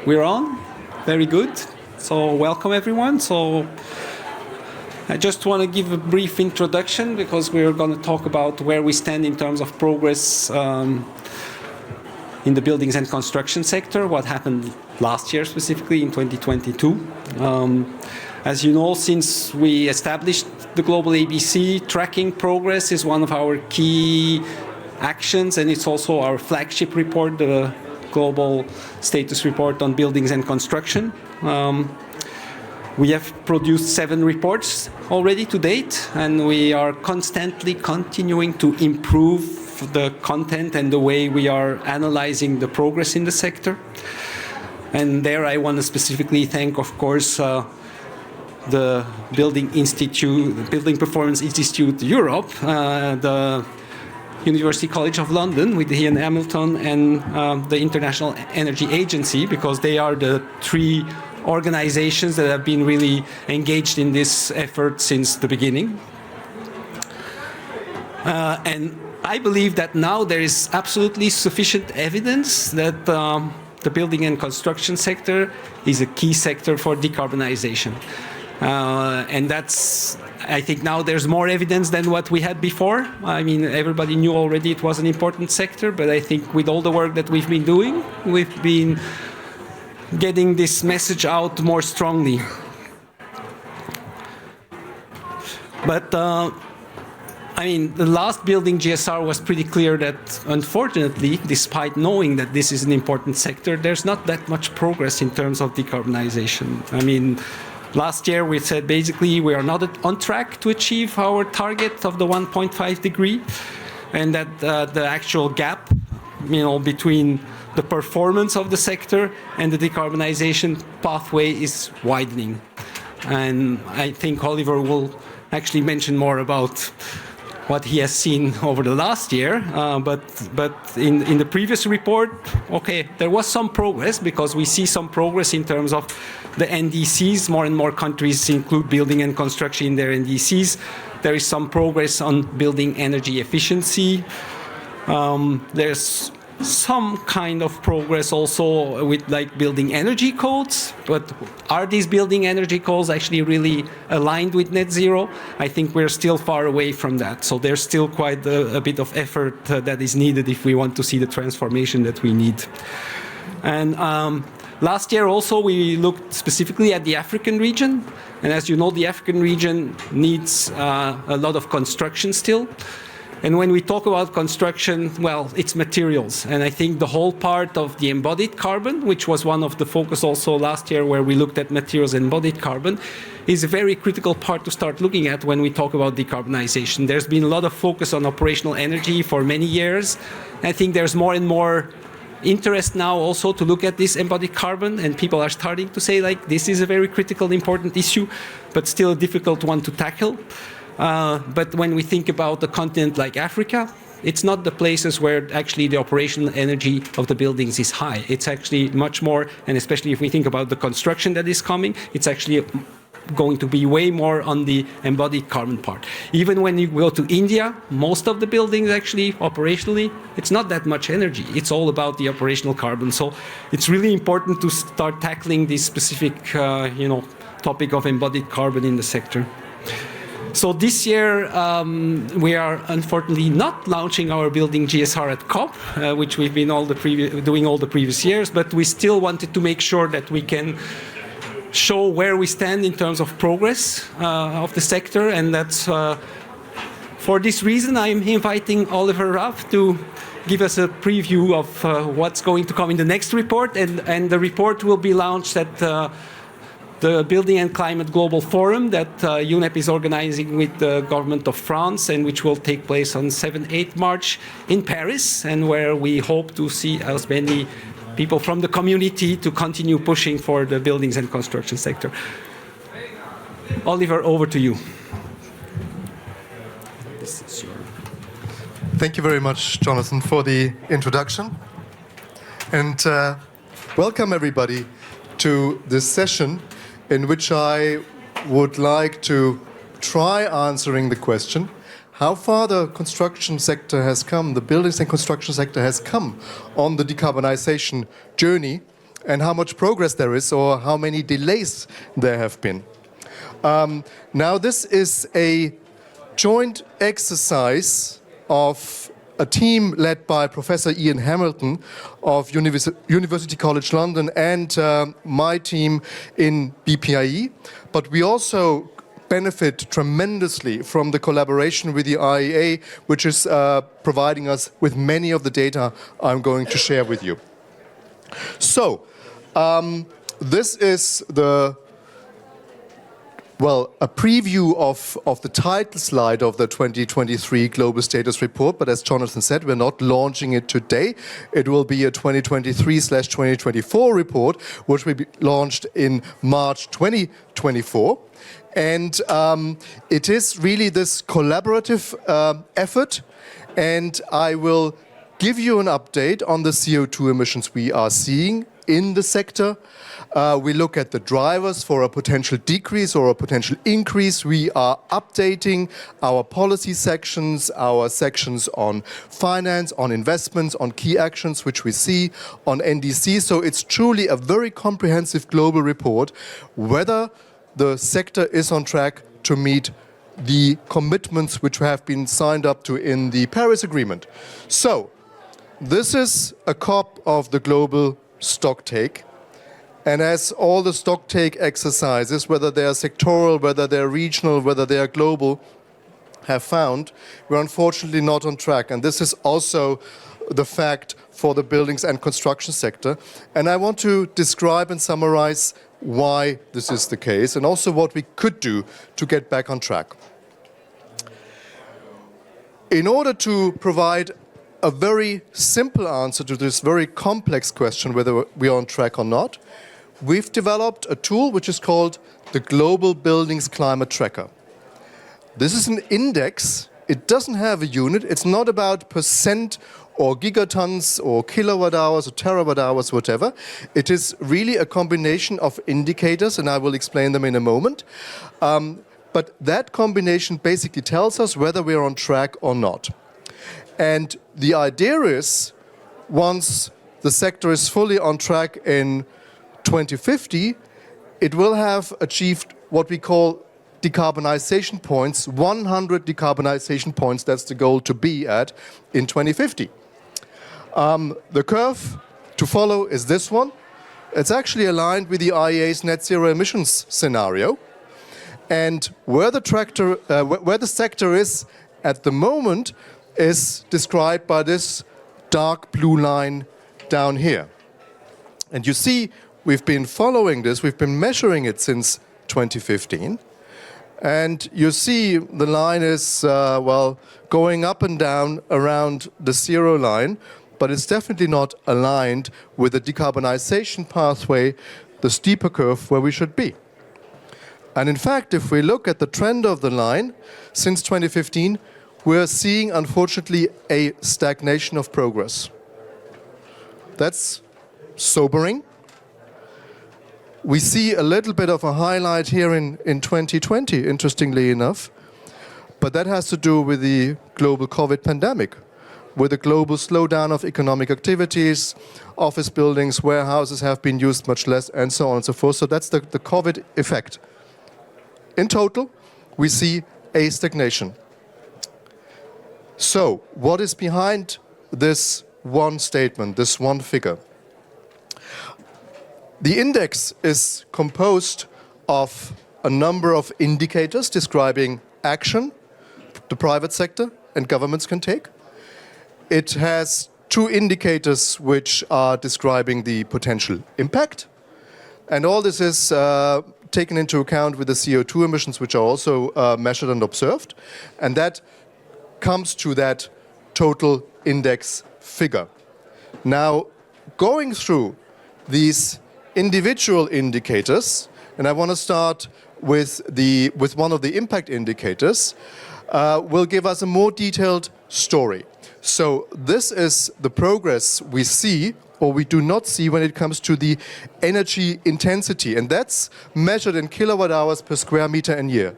We're on. Very good. So welcome everyone. So I just want to give a brief introduction because we're going to talk about where we stand in terms of progress in the buildings and construction sector, what happened last year specifically in 2022. As you know, since we established the GlobalABC, tracking progress is one of our key actions, and it's also our flagship report, the Global Status Report on Buildings and Construction. We have produced 7 reports already to date, and we are constantly continuing to improve the content and the way we are analyzing the progress in the sector. And there I want to specifically thank, of course, the Building Performance Institute Europe, the University College of London with the Hamilton and the International Energy Agency, because they are the 3 organizations that have been really engaged in this effort since the beginning. And I believe that now there is absolutely sufficient evidence that the building and construction sector is a key sector for decarbonization. And that's, I think now there's more evidence than what we had before. I mean, everybody knew already it was an important sector, but I think with all the work that we've been doing, we've been getting this message out more strongly. But, I mean, the last building GSR was pretty clear that, unfortunately, despite knowing that this is an important sector, there's not that much progress in terms of decarbonization. I mean, last year we said basically we are not on track to achieve our target of the 1.5 degree, and that the actual gap, between the performance of the sector and the decarbonization pathway is widening. And I think Oliver will actually mention more about what he has seen over the last year, but in the previous report, okay, there was some progress because we see some progress in terms of the NDCs. More and more countries include building and construction in their NDCs. There is some progress on building energy efficiency. There's some kind of progress also with like building energy codes, but are these building energy codes actually really aligned with net zero? I think we're still far away from that. So there's still quite a bit of effort that is needed if we want to see the transformation that we need. And last year also we looked specifically at the African region, and as you know, the African region needs a lot of construction still. And when we talk about construction, well, it's materials. And I think the whole part of the embodied carbon, which was one of the focus also last year where we looked at materials and embodied carbon, is a very critical part to start looking at when we talk about decarbonization. There's been a lot of focus on operational energy for many years. I think there's more and more interest now also to look at this embodied carbon, and people are starting to say, like, this is a very critical, important issue, but still a difficult one to tackle. But when we think about a continent like Africa, it's not the places where actually the operational energy of the buildings is high. It's actually much more, and especially if we think about the construction that is coming, it's actually going to be way more on the embodied carbon part. Even when you go to India, most of the buildings actually, operationally, it's not that much energy. It's all about the operational carbon. So it's really important to start tackling this specific, topic of embodied carbon in the sector. So this year, we are unfortunately not launching our building GSR at COP, which we've been doing all the previous years, but we still wanted to make sure that we can show where we stand in terms of progress of the sector, and that's for this reason I'm inviting Oliver Rapf to give us a preview of what's going to come in the next report, and the report will be launched at the Building and Climate Global Forum that UNEP is organizing with the government of France, and which will take place on 7-8 March in Paris, and where we hope to see as many people from the community to continue pushing for the buildings and construction sector. Oliver, over to you. Thank you very much, Jonathan, for the introduction. And welcome everybody to this session in which I would like to try answering the question, how far the construction sector has come, the buildings and construction sector has come on the decarbonization journey, and how much progress there is or how many delays there have been. Now this is a joint exercise of a team led by Professor Ian Hamilton of University College London and my team in BPIE, but we also benefit tremendously from the collaboration with the IEA, which is providing us with many of the data I'm going to share with you. So, this is a preview of the title slide of the 2023 Global Status Report, but as Jonathan said, we're not launching it today. It will be a 2023/2024 report, which will be launched in March 2024. And it is really this collaborative effort, and I will give you an update on the CO2 emissions we are seeing in the sector. We look at the drivers for a potential decrease or a potential increase. We are updating our policy sections, our sections on finance, on investments, on key actions, which we see on NDC. So it's truly a very comprehensive global report, whether the sector is on track to meet the commitments which have been signed up to in the Paris Agreement. So this is a copy of the global stocktake. And as all the stocktake exercises, whether they are sectoral, whether they are regional, whether they are global, have found, we're unfortunately not on track. And this is also the fact for the buildings and construction sector. And I want to describe and summarize why this is the case and also what we could do to get back on track. In order to provide a very simple answer to this very complex question, whether we are on track or not, we've developed a tool which is called the Global Buildings Climate Tracker. This is an index. It doesn't have a unit. It's not about percent or gigatons or kilowatt hours or terawatt hours, whatever. It is really a combination of indicators, and I will explain them in a moment. But that combination basically tells us whether we're on track or not. And the idea is, once the sector is fully on track in 2050, it will have achieved what we call decarbonisation points, 100 decarbonisation points. That's the goal to be at in 2050. The curve to follow is this one. It's actually aligned with the IEA's net zero emissions scenario. And where the sector is at the moment is described by this dark blue line down here. And you see, we've been following this, we've been measuring it since 2015. And you see the line is, going up and down around the zero line, but it's definitely not aligned with the decarbonisation pathway, the steeper curve where we should be. And in fact, if we look at the trend of the line since 2015, we're seeing, unfortunately, a stagnation of progress. That's sobering. We see a little bit of a highlight here in 2020, interestingly enough, but that has to do with the global COVID pandemic, with the global slowdown of economic activities, office buildings, warehouses have been used much less, and so on and so forth. So that's the COVID effect. In total, we see a stagnation. So, what is behind this one statement, this one figure? The index is composed of a number of indicators describing action the private sector and governments can take. It has two indicators which are describing the potential impact. And all this is taken into account with the CO2 emissions, which are also measured and observed. And that comes to that total index figure. Now, going through these individual indicators, and I want to start with one of the impact indicators, will give us a more detailed story. So this is the progress we see or we do not see when it comes to the energy intensity, and that's measured in kilowatt hours per square meter and year.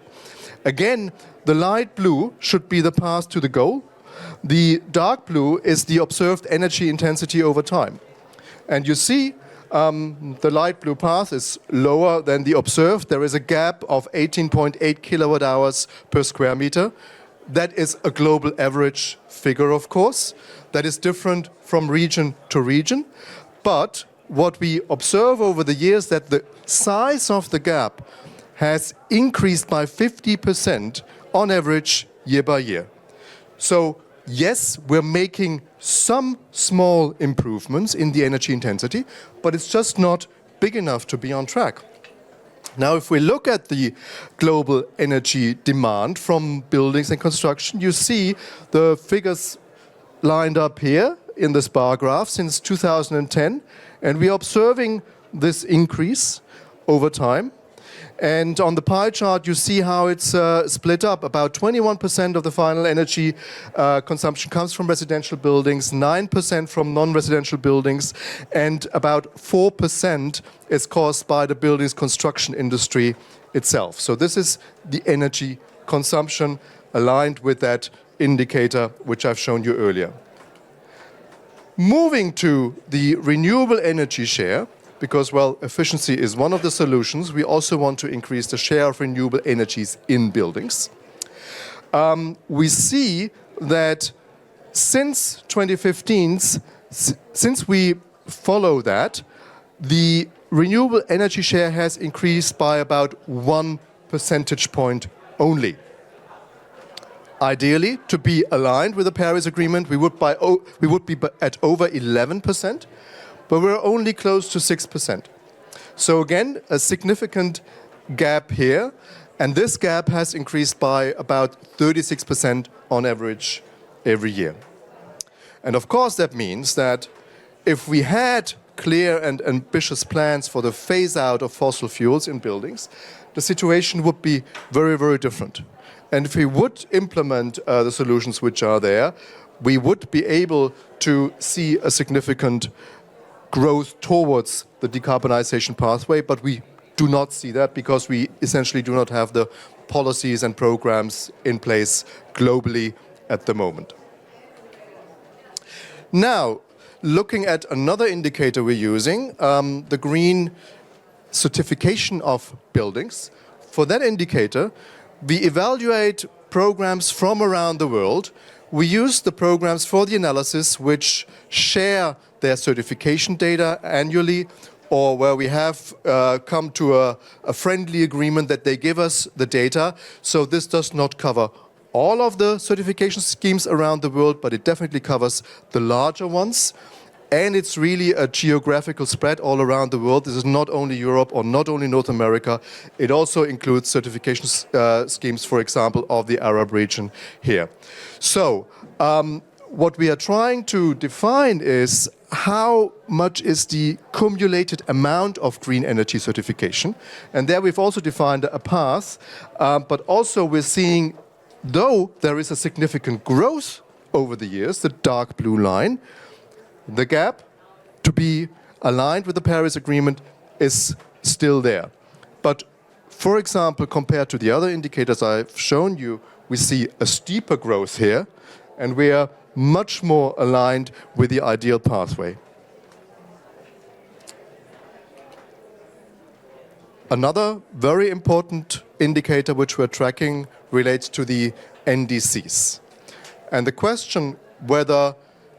Again, the light blue should be the path to the goal. The dark blue is the observed energy intensity over time. And you see The light blue path is lower than the observed. There is a gap of 18.8 kilowatt hours per square meter. That is a global average figure, of course. That is different from region to region. But what we observe over the years that the size of the gap has increased by 50% on average year by year. So yes, we're making some small improvements in the energy intensity, but it's just not big enough to be on track. Now, if we look at the global energy demand from buildings and construction, you see the figures lined up here in this bar graph since 2010, and we are observing this increase over time. And on the pie chart, you see how it's split up. About 21% of the final energy consumption comes from residential buildings, 9% from non-residential buildings, and about 4% is caused by the buildings construction industry itself. So this is the energy consumption aligned with that indicator which I've shown you earlier. Moving to the renewable energy share, because, well, efficiency is one of the solutions. We also want to increase the share of renewable energies in buildings. We see that since 2015, since we follow that, the renewable energy share has increased by about 1 percentage point only. Ideally, to be aligned with the Paris Agreement, we would be at over 11%. But we're only close to 6%. So again, a significant gap here, and this gap has increased by about 36% on average every year. And of course that means that if we had clear and ambitious plans for the phase out of fossil fuels in buildings, the situation would be very, very different. And if we would implement the solutions which are there, we would be able to see a significant growth towards the decarbonisation pathway, but we do not see that because we essentially do not have the policies and programs in place globally at the moment. Now, looking at another indicator we're using, the green certification of buildings. For that indicator, we evaluate programs from around the world. We use the programs for the analysis which share their certification data annually, or where we have come to a friendly agreement that they give us the data. So this does not cover all of the certification schemes around the world, but it definitely covers the larger ones. And it's really a geographical spread all around the world. This is not only Europe or not only North America. It also includes certification schemes, for example, of the Arab region here. So what we are trying to define is how much is the cumulated amount of green energy certification. And there we've also defined a path, but also we're seeing, though there is a significant growth over the years, the dark blue line, the gap to be aligned with the Paris Agreement is still there. But for example, compared to the other indicators I've shown you, we see a steeper growth here, and we are much more aligned with the ideal pathway. Another very important indicator which we're tracking relates to the NDCs. And the question whether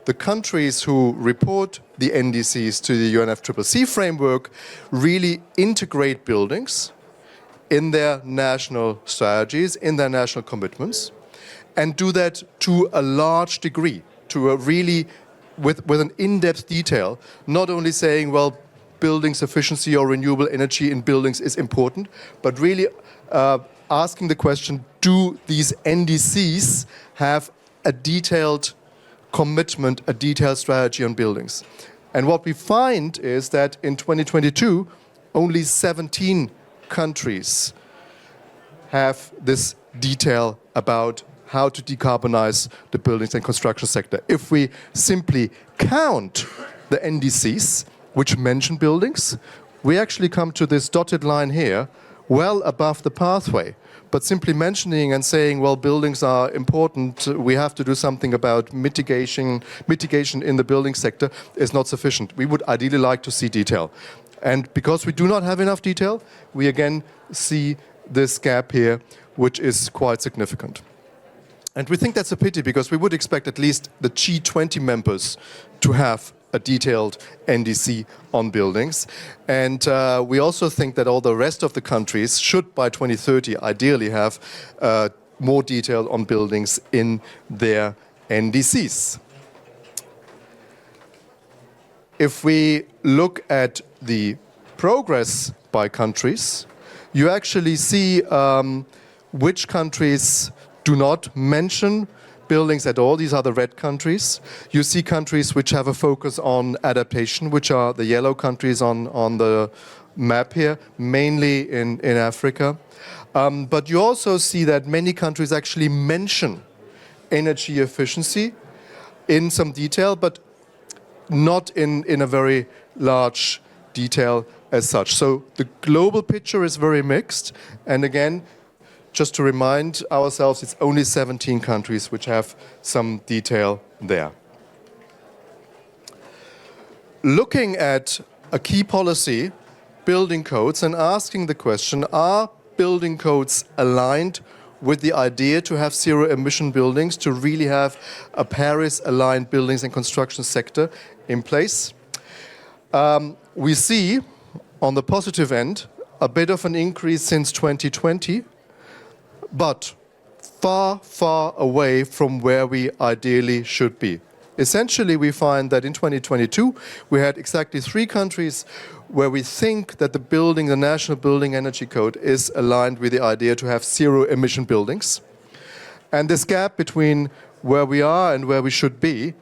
the countries who report the NDCs to the UNFCCC framework really integrate buildings in their national strategies, in their national commitments, and do that to a large degree, to a really, with an in-depth detail, not only saying, well, buildings efficiency or renewable energy in buildings is important, but really asking the question, do these NDCs have a detailed commitment, a detailed strategy on buildings? And what we find is that in 2022, only 17 countries have this detail about how to decarbonize the buildings and construction sector. If we simply count the NDCs, which mention buildings, we actually come to this dotted line here, well above the pathway. But simply mentioning and saying, well, buildings are important, we have to do something about mitigation in the building sector is not sufficient. We would ideally like to see detail. And because we do not have enough detail, we again see this gap here, which is quite significant. And we think that's a pity, because we would expect at least the G20 members to have a detailed NDC on buildings. And we also think that all the rest of the countries should, by 2030, ideally have more detail on buildings in their NDCs. If we look at the progress by countries, you actually see which countries do not mention buildings at all. These are the red countries. You see countries which have a focus on adaptation, which are the yellow countries on the map here, mainly in Africa. But you also see that many countries actually mention energy efficiency in some detail, but not in a very large detail as such. So the global picture is very mixed. And again, just to remind ourselves, it's only 17 countries which have some detail there. Looking at a key policy, building codes, and asking the question, are building codes aligned with the idea to have zero-emission buildings, to really have a Paris-aligned buildings and construction sector in place? We see, on the positive end, a bit of an increase since 2020, but far, far away from where we ideally should be. Essentially, we find that in 2022, we had exactly 3 countries where we think that the National Building Energy Code is aligned with the idea to have zero-emission buildings. And this gap between where we are and where we should be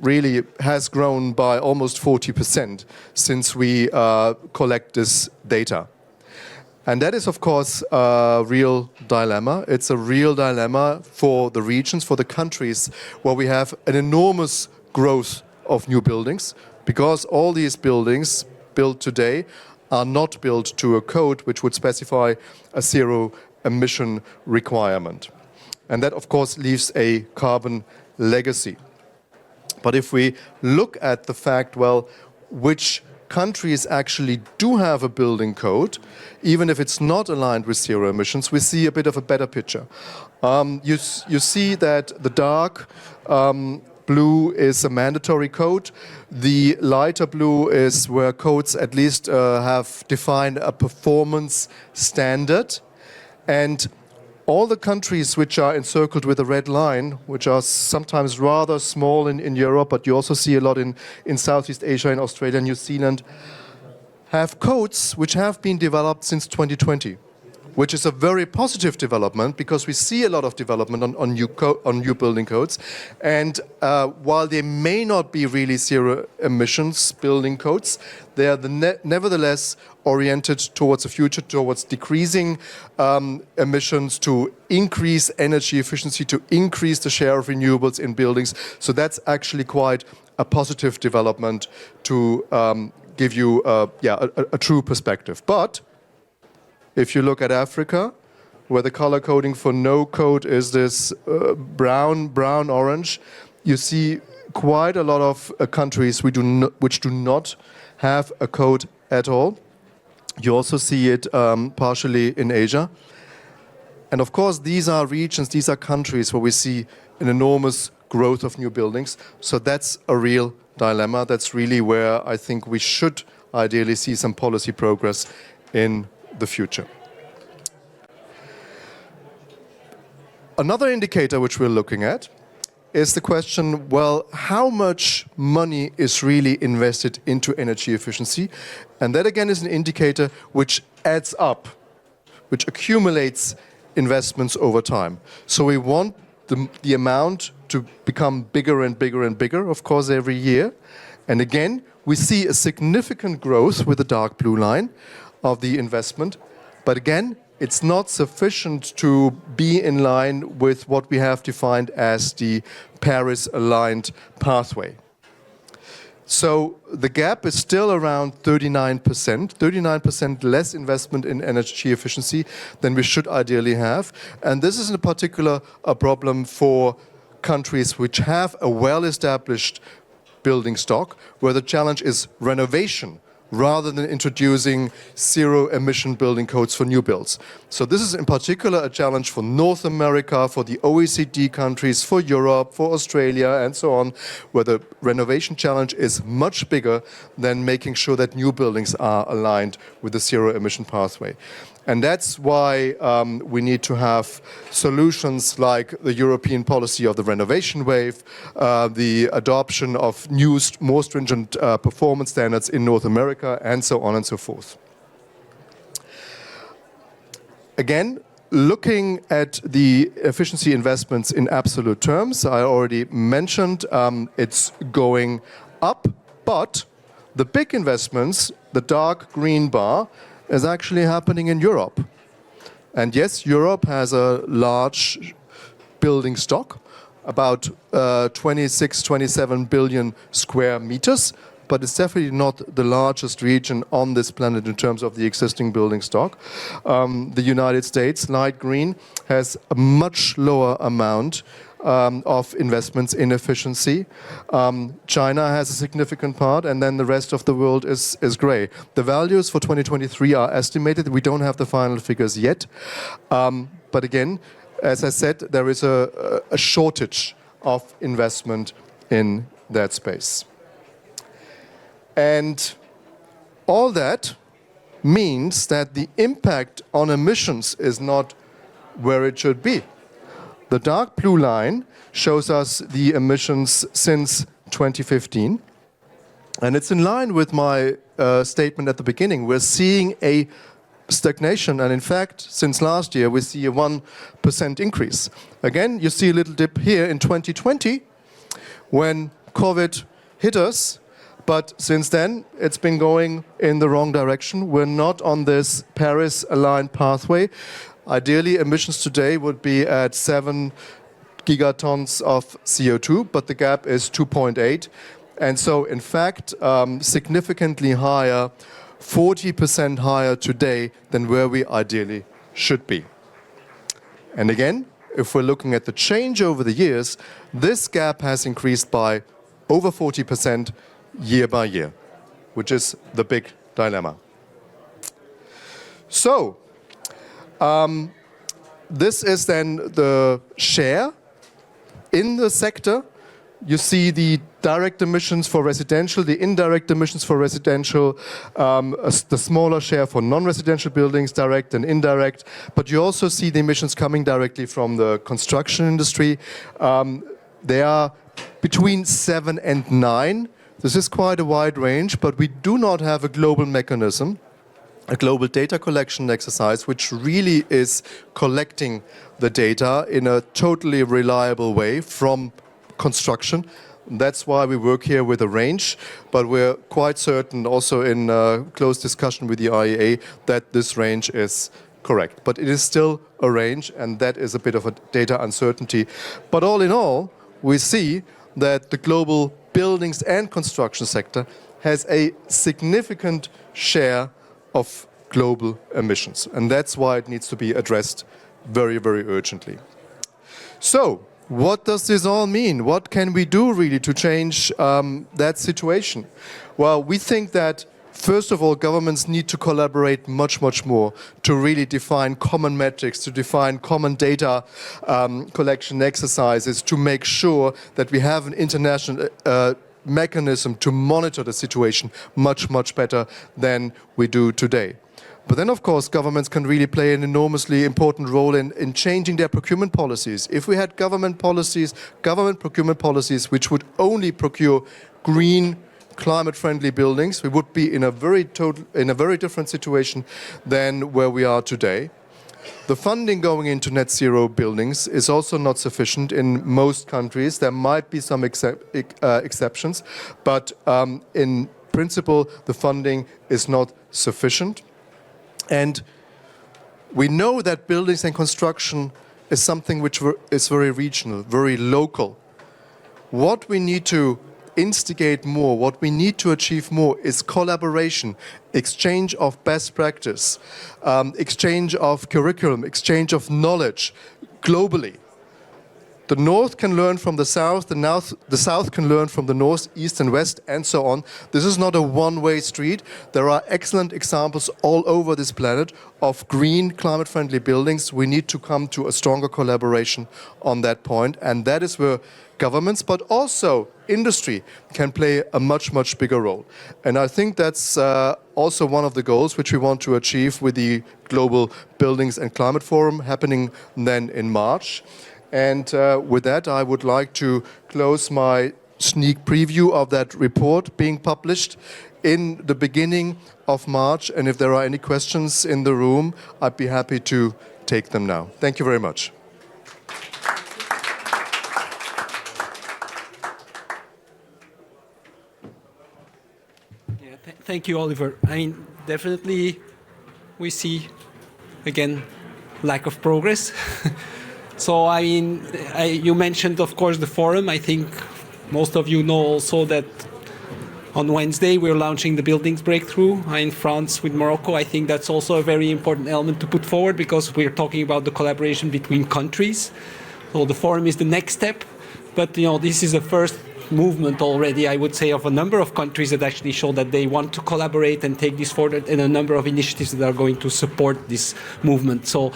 really has grown by almost 40% since we collect this data. And that is, of course, a real dilemma. It's a real dilemma for the regions, for the countries where we have an enormous growth of new buildings, because all these buildings built today are not built to a code which would specify a zero-emission requirement. And that, of course, leaves a carbon legacy. But if we look at the fact, well, which countries actually do have a building code, even if it's not aligned with zero emissions, we see a bit of a better picture. You see that the dark blue is a mandatory code. The lighter blue is where codes at least have defined a performance standard. And all the countries which are encircled with a red line, which are sometimes rather small in Europe, but you also see a lot in Southeast Asia, in Australia, New Zealand, have codes which have been developed since 2020, which is a very positive development, because we see a lot of development on new building codes. And while they may not be really zero emissions building codes, they are nevertheless oriented towards the future, towards decreasing emissions, to increase energy efficiency, to increase the share of renewables in buildings. So that's actually quite a positive development to give you a true perspective. But if you look at Africa, where the color coding for no code is this brown-orange, you see quite a lot of countries which do not have a code at all. You also see it partially in Asia. And of course, these are regions, these are countries where we see an enormous growth of new buildings. So that's a real dilemma. That's really where I think we should ideally see some policy progress in the future. Another indicator which we're looking at is the question, well, how much money is really invested into energy efficiency? And that again is an indicator which adds up, which accumulates investments over time. So we want the amount to become bigger and bigger and bigger, of course, every year. And again, we see a significant growth with the dark blue line of the investment. But again, it's not sufficient to be in line with what we have defined as the Paris-aligned pathway. So the gap is still around 39% less investment in energy efficiency than we should ideally have. And this is in particular a problem for countries which have a well-established building stock, where the challenge is renovation rather than introducing zero-emission building codes for new builds. So this is in particular a challenge for North America, for the OECD countries, for Europe, for Australia, and so on, where the renovation challenge is much bigger than making sure that new buildings are aligned with the zero-emission pathway. And that's why we need to have solutions like the European policy of the renovation wave, the adoption of new, more stringent performance standards in North America, and so on and so forth. Again, looking at the efficiency investments in absolute terms, I already mentioned it's going up, but the big investments, the dark green bar, is actually happening in Europe. And yes, Europe has a large building stock, about 26, 27 billion square meters, but it's definitely not the largest region on this planet in terms of the existing building stock. The United States, light green, has a much lower amount of investments in efficiency. China has a significant part, and then the rest of the world is gray. The values for 2023 are estimated. We don't have the final figures yet. But again, as I said, there is a shortage of investment in that space. And all that means that the impact on emissions is not where it should be. The dark blue line shows us the emissions since 2015. And it's in line with my statement at the beginning. We're seeing a stagnation, and in fact, since last year, we see a 1% increase. Again, you see a little dip here in 2020 when COVID hit us, but since then, it's been going in the wrong direction. We're not on this Paris-aligned pathway. Ideally, emissions today would be at 7 gigatons of CO2, but the gap is 2.8. And so, in fact, significantly higher, 40% higher today than where we ideally should be. And again, if we're looking at the change over the years, this gap has increased by over 40% year by year, which is the big dilemma. So, this is then the share in the sector. You see the direct emissions for residential, the indirect emissions for residential, the smaller share for non-residential buildings, direct and indirect. But you also see the emissions coming directly from the construction industry. They are between 7 and 9. This is quite a wide range, but we do not have a global mechanism, a global data collection exercise, which really is collecting the data in a totally reliable way from construction. That's why we work here with a range, but we're quite certain also in close discussion with the IEA that this range is correct. But it is still a range, and that is a bit of a data uncertainty. But all in all, we see that the global buildings and construction sector has a significant share of global emissions. And that's why it needs to be addressed very, very urgently. So, what does this all mean? What can we do really to change that situation? Well, we think that first of all, governments need to collaborate much, much more to really define common metrics, to define common data collection exercises, to make sure that we have an international mechanism to monitor the situation much, much better than we do today. But then, of course, governments can really play an enormously important role in changing their procurement policies. If we had government procurement policies, which would only procure green, climate-friendly buildings, we would be in a very different situation than where we are today. The funding going into net zero buildings is also not sufficient in most countries. There might be some exceptions, but in principle, the funding is not sufficient. And we know that buildings and construction is something which is very regional, very local. What we need to instigate more, what we need to achieve more is collaboration, exchange of best practice, exchange of curriculum, exchange of knowledge globally. The North can learn from the South, the South can learn from the North, East and West, and so on. This is not a one-way street. There are excellent examples all over this planet of green, climate-friendly buildings. We need to come to a stronger collaboration on that point, and that is where governments, but also industry, can play a much, much bigger role. And I think that's also one of the goals which we want to achieve with the Global Buildings and Climate Forum happening then in March. And with that, I would like to close my sneak preview of that report being published in the beginning of March. And if there are any questions in the room, I'd be happy to take them now. Thank you very much. Yeah, thank you, Oliver. I mean, definitely we see, again, lack of progress. So, I mean, you mentioned, of course, the forum. I think most of you know also that on Wednesday we're launching the Buildings Breakthrough in France with Morocco. I think that's also a very important element to put forward because we're talking about the collaboration between countries. So the forum is the next step. But, you know, this is the first movement already, I would say, of a number of countries that actually show that they want to collaborate and take this forward, and a number of initiatives that are going to support this movement. So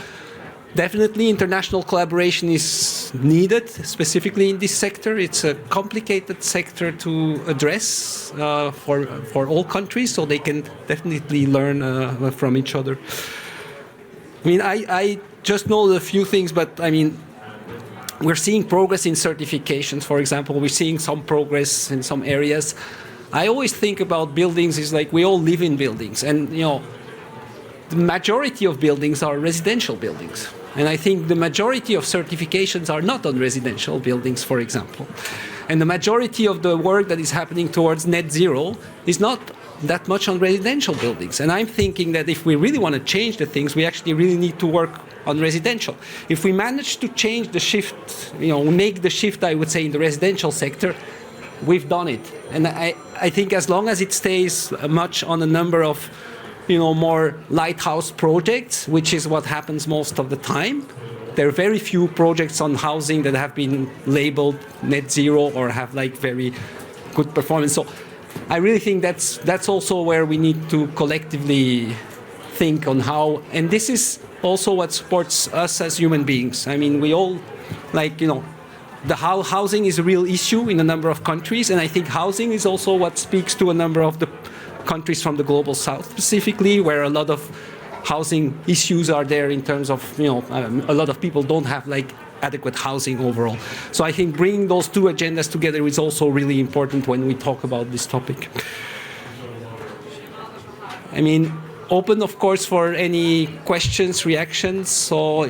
definitely international collaboration is needed, specifically in this sector. It's a complicated sector to address for all countries, so they can definitely learn from each other. I mean, I just know a few things, but I mean, we're seeing progress in certifications, for example. We're seeing some progress in some areas. I always think about buildings is like we all live in buildings, and you know, the majority of buildings are residential buildings. And I think the majority of certifications are not on residential buildings, for example. And the majority of the work that is happening towards net zero is not that much on residential buildings. And I'm thinking that if we really want to change the things, we actually really need to work on residential. If we manage to change the shift, you know, make the shift, I would say, in the residential sector, we've done it. And I think as long as it stays much on a number of, you know, more lighthouse projects, which is what happens most of the time. There are very few projects on housing that have been labeled net zero or have like very good performance. So I really think that's also where we need to collectively think on how, and this is also what supports us as human beings. I mean, we all, like, you know, the housing is a real issue in a number of countries, and I think housing is also what speaks to a number of the countries from the global south specifically, where a lot of housing issues are there in terms of, you know, a lot of people don't have like adequate housing overall. So I think bringing those two agendas together is also really important when we talk about this topic. I mean, open of course for any questions, reactions. So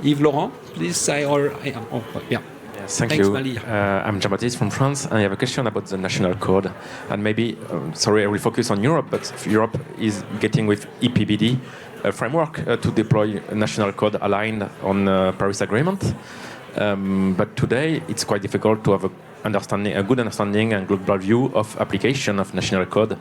Yves Laurent, please, yeah. Thank Thanks, you. Malia. I'm Jean-Baptiste from France, and I have a question about the national code. And maybe, sorry, I will focus on Europe, but Europe is getting with EPBD a framework to deploy a national code aligned on the Paris Agreement. But today, it's quite difficult to have a good understanding and global view of application of national code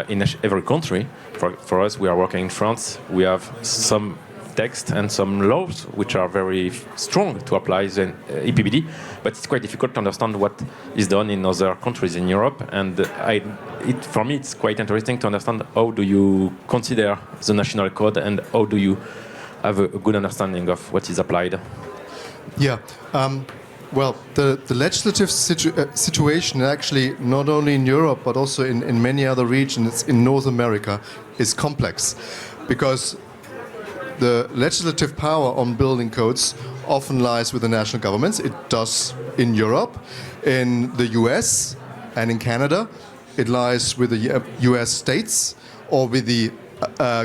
in every country. For us, we are working in France. We have some text and some laws which are very strong to apply the EPBD, but it's quite difficult to understand what is done in other countries in Europe. And for me, it's quite interesting to understand how do you consider the national code and how do you have a good understanding of what is applied. Yeah. Well, the legislative situation actually not only in Europe but also in many other regions in North America is complex, because the legislative power on building codes often lies with the national governments. It does in Europe. In the US and in Canada, it lies with the US states or with the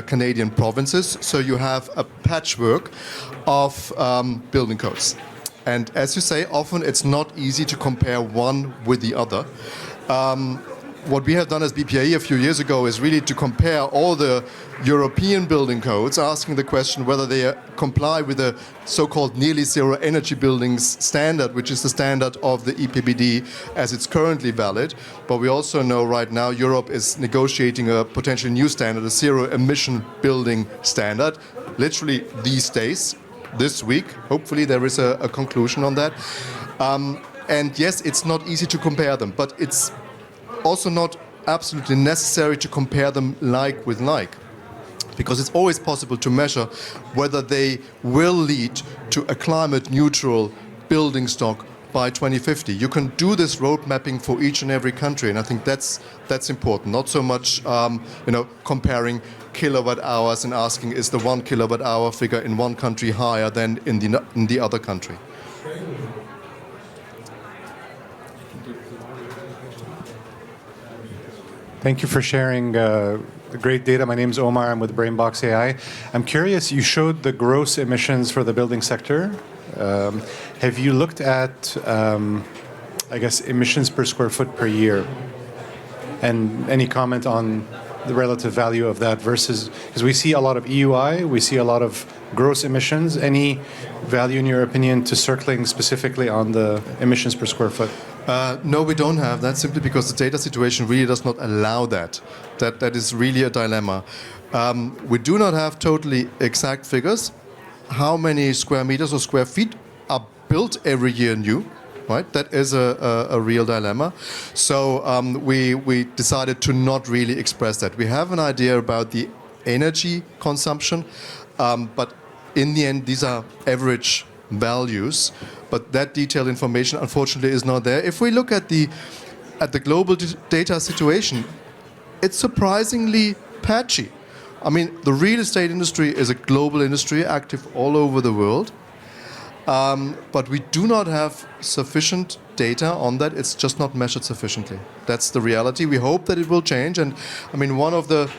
Canadian provinces. So you have a patchwork of building codes. And as you say, often it's not easy to compare one with the other. what we have done as BPIE a few years ago is really to compare all the European building codes, asking the question whether they comply with the so-called nearly zero energy buildings standard, which is the standard of the EPBD as it's currently valid. But we also know right now Europe is negotiating a potential new standard, a zero emission building standard, literally these days, this week. Hopefully there is a conclusion on that. And yes, it's not easy to compare them, but it's also not absolutely necessary to compare them like with like, because it's always possible to measure whether they will lead to a climate neutral building stock by 2050. You can do this road mapping for each and every country, and I think that's important. Not so much comparing kilowatt hours and asking is the 1 kilowatt hour figure in one country higher than in the other country. Thank you for sharing the great data. My name is Omar. I'm with Brainbox AI. I'm curious, you showed the gross emissions for the building sector. Have you looked at, emissions per square foot per year? And any comment on the relative value of that versus, because we see a lot of EUI, we see a lot of gross emissions. Any value, in your opinion, to circling specifically on the emissions per square foot? No, we don't have that, simply because the data situation really does not allow that. That is really a dilemma. We do not have totally exact figures. How many square meters or square feet are built every year new, right? That is a real dilemma. So we decided to not really express that. We have an idea about the energy consumption, but in the end, these are average values. But that detailed information, unfortunately, is not there. If we look at the global data situation, it's surprisingly patchy. I mean, the real estate industry is a global industry, active all over the world. But we do not have sufficient data on that. It's just not measured sufficiently. That's the reality. We hope that it will change. And I mean, one of the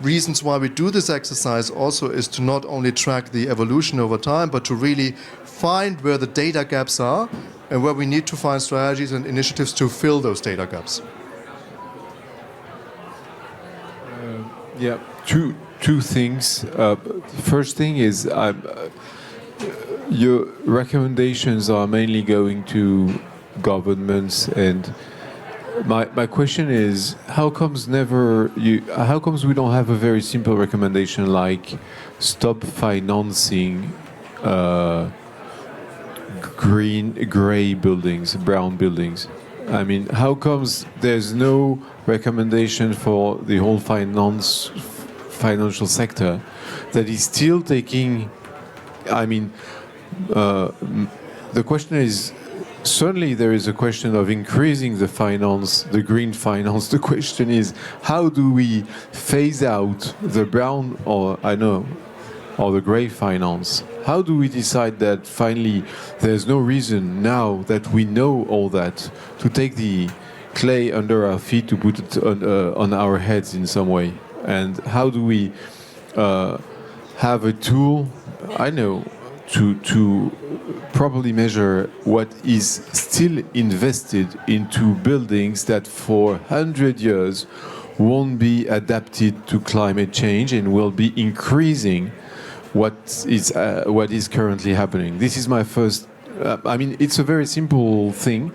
reasons why we do this exercise also is to not only track the evolution over time, but to really find where the data gaps are and where we need to find strategies and initiatives to fill those data gaps. Two things. First thing is your recommendations are mainly going to governments, and my question is, how comes we don't have a very simple recommendation like stop financing gray buildings, brown buildings? I mean, how comes there's no recommendation for the whole financial sector that is still taking? I mean, the question is, certainly there is a question of increasing the green finance. The question is, how do we phase out the brown or the gray finance? How do we decide that finally there's no reason now that we know all that to take the clay under our feet to put it on our heads in some way? And how do we have a tool, to properly measure what is still invested into buildings that for 100 years won't be adapted to climate change and will be increasing what is currently happening? This is my first. It's a very simple thing.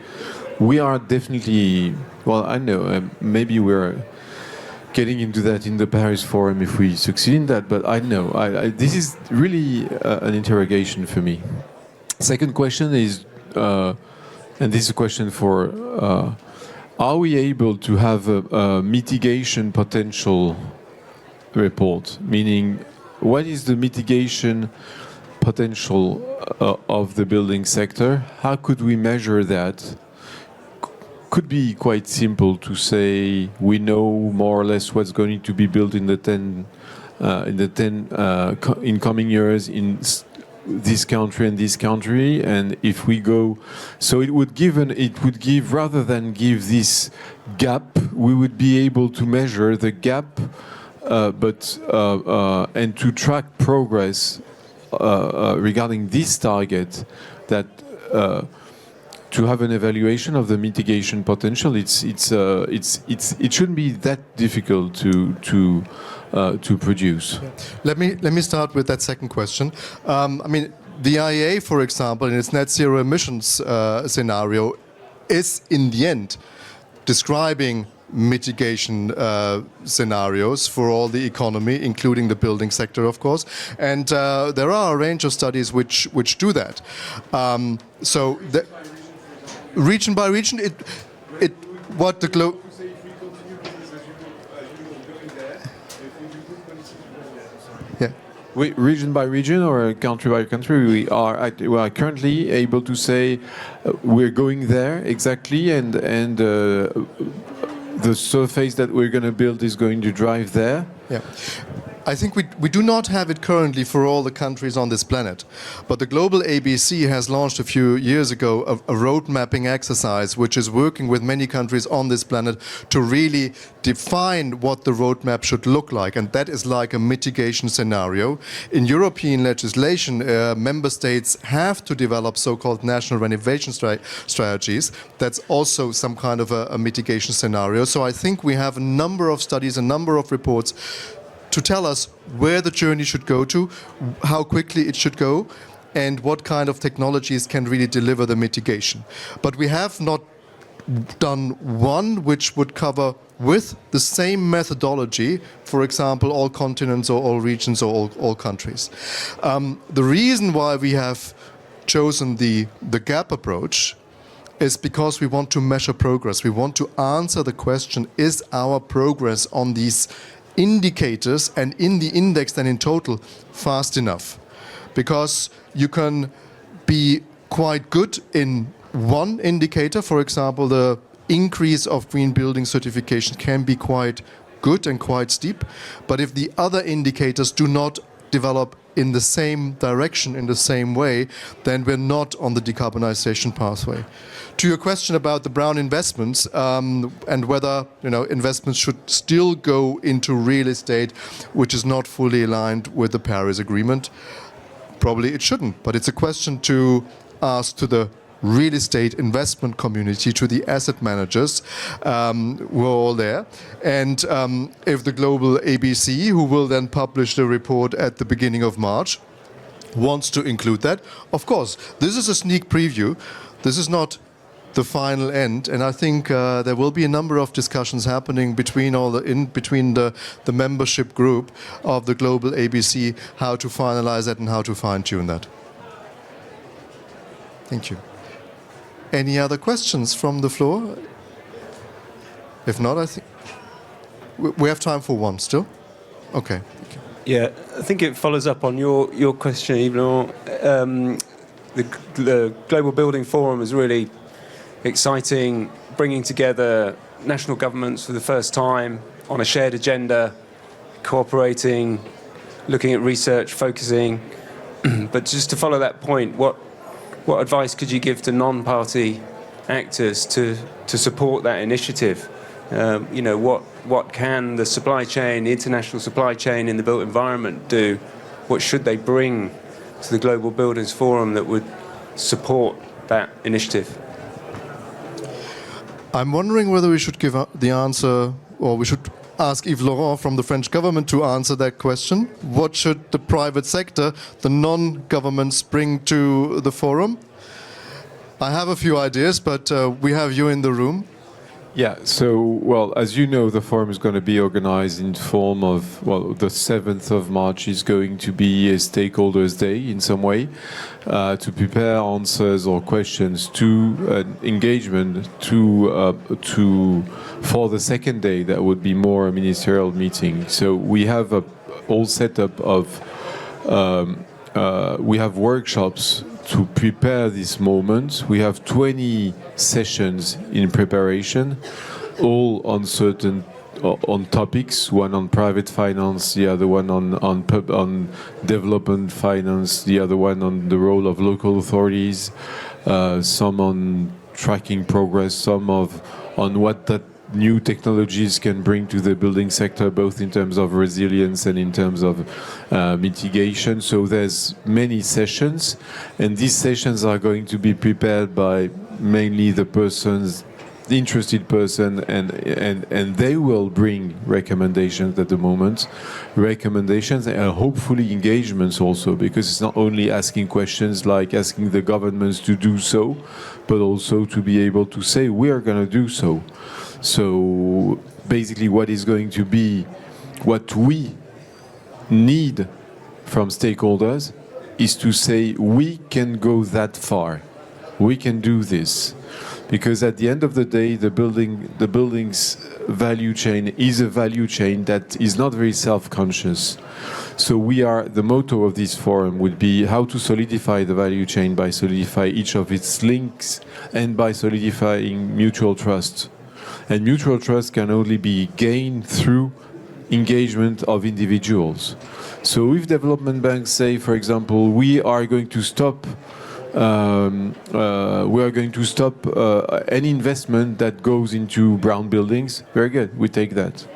We are definitely. Well, I know maybe we're getting into that in the Paris Forum if we succeed in that. But I know this is really an interrogation for me. Second question is, and this is a question for: are we able to have a mitigation potential report? Meaning, what is the mitigation potential of the building sector? How could we measure that? Could be quite simple to say we know more or less what's going to be built in the 10 in coming years in this country and this country, and if we go, so it would give rather than give this gap, we would be able to measure the gap, and to track progress regarding this target that. to have an evaluation of the mitigation potential. It shouldn't be that difficult to produce. Let me start with that second question. I mean, the IEA, for example, in its net zero emissions scenario, is in the end describing mitigation scenarios for all the economy, including the building sector, of course. And there are a range of studies which do that. So the, region by region, what the globe. Yeah. Region by region or country by country, we are currently able to say we're going there exactly, and the surface that we're going to build is going to drive there. Yeah. I think we do not have it currently for all the countries on this planet, but the GlobalABC has launched a few years ago a road mapping exercise which is working with many countries on this planet to really define what the roadmap should look like, and that is like a mitigation scenario. In European legislation, member states have to develop so-called national renovation strategies. That's also some kind of a mitigation scenario. So I think we have a number of studies, a number of reports to tell us where the journey should go to, how quickly it should go, and what kind of technologies can really deliver the mitigation. But we have not done one which would cover with the same methodology, for example, all continents or all regions or all countries. The reason why we have chosen the GAP approach is because we want to measure progress. We want to answer the question, is our progress on these indicators and in the index and in total fast enough? Because you can be quite good in one indicator. For example, the increase of green building certification can be quite good and quite steep, but if the other indicators do not develop in the same direction, in the same way, then we're not on the decarbonisation pathway. To your question about the brown investments and whether investments should still go into real estate, which is not fully aligned with the Paris Agreement, probably it shouldn't. But it's a question to ask to the real estate investment community, to the asset managers who are all there. And if the GlobalABC, who will then publish the report at the beginning of March, wants to include that, of course, this is a sneak preview. This is not the final end, and I think there will be a number of discussions happening between the membership group of the GlobalABC, how to finalize that and how to fine-tune that. Thank you. Any other questions from the floor? If not, I think we have time for one still. Okay. Yeah, I think it follows up on your question, Yves. The Global Building Forum is really exciting, bringing together national governments for the first time on a shared agenda, cooperating, looking at research, focusing. But just to follow that point, what advice could you give to non-party actors to support that initiative? What can the supply chain, the international supply chain in the built environment do? What should they bring to the Global Buildings Forum that would support that initiative? I'm wondering whether we should give the answer, or we should ask Yves Laurent from the French government to answer that question. What should the private sector, the non-governments, bring to the forum? I have a few ideas, but we have you in the room. Yeah, so, well, as you know, the forum is going to be organized in form of, the 7th of March is going to be a stakeholders day in some way to prepare answers or questions to engagement for the second day that would be more a ministerial meeting. So we have a whole setup of, we have workshops to prepare this moment. We have 20 sessions in preparation, all on topics, one on private finance, the other one on development finance, the other one on the role of local authorities, some on tracking progress, some on what that new technologies can bring to the building sector, both in terms of resilience and in terms of mitigation. So there's many sessions, and these sessions are going to be prepared by mainly the persons, the interested person, and they will bring recommendations at the moment. Recommendations and hopefully engagements also, because it's not only asking questions like asking the governments to do so, but also to be able to say we are going to do so. So basically what is going to be what we need from stakeholders is to say we can go that far, we can do this, because at the end of the day the building's value chain is a value chain that is not very self-conscious. So the motto of this forum would be how to solidify the value chain by solidifying each of its links and by solidifying mutual trust. And mutual trust can only be gained through engagement of individuals. So if development banks say, for example, we are going to stop any investment that goes into brown buildings, very good, we take that.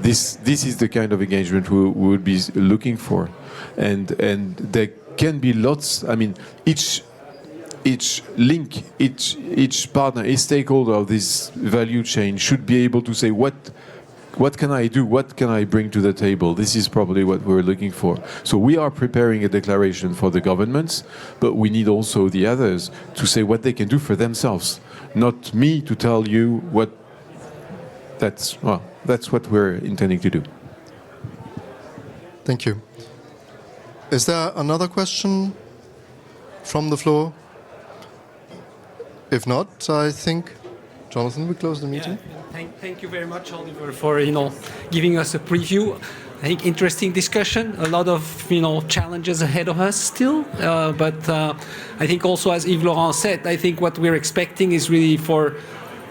This is the kind of engagement we would be looking for, and there can be lots. I mean, each link, each partner, each stakeholder of this value chain should be able to say what can I do? What can I bring to the table? This is probably what we're looking for. So we are preparing a declaration for the governments, but we need also the others to say what they can do for themselves. Not me to tell you what. That's what we're intending to do. Thank you. Is there another question from the floor? If not, I think, Jonathan, we close the meeting. Yeah, thank you very much, Oliver, for giving us a preview. I think interesting discussion. A lot of challenges ahead of us still, but I think also, as Yves Laurent said, I think what we're expecting is really for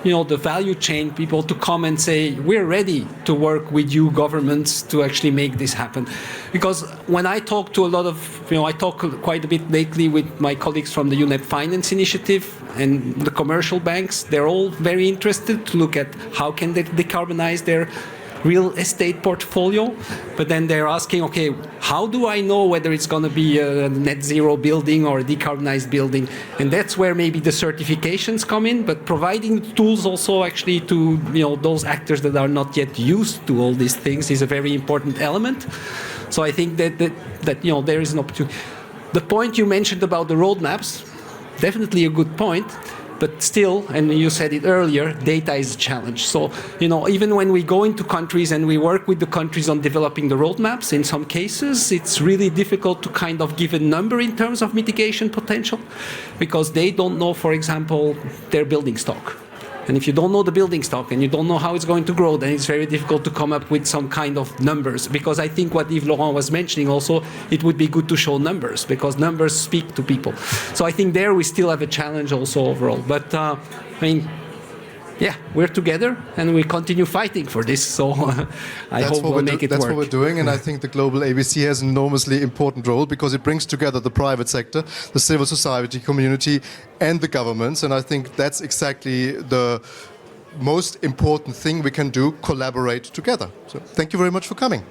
the value chain people to come and say, we're ready to work with you governments to actually make this happen. Because when I talk to a lot of, I talk quite a bit lately with my colleagues from the UNEP Finance Initiative and the commercial banks, they're all very interested to look at how can they decarbonize their real estate portfolio, but then they're asking, okay, how do I know whether it's going to be a net zero building or a decarbonized building? And that's where maybe the certifications come in, but providing tools also actually to those actors that are not yet used to all these things is a very important element. So I think that there is an opportunity. The point you mentioned about the roadmaps, definitely a good point. But still, and you said it earlier, data is a challenge. So, even when we go into countries and we work with the countries on developing the roadmaps, in some cases, it's really difficult to kind of give a number in terms of mitigation potential, because they don't know, for example, their building stock. And if you don't know the building stock and you don't know how it's going to grow, then it's very difficult to come up with some kind of numbers. Because I think what Yves Laurent was mentioning also, it would be good to show numbers, because numbers speak to people. So I think there we still have a challenge also overall. But we're together and we continue fighting for this. So I hope we'll make it work. That's what we're doing, and I think the GlobalABC has an enormously important role because it brings together the private sector, the civil society community, and the governments. And I think that's exactly the most important thing we can do: collaborate together. So thank you very much for coming.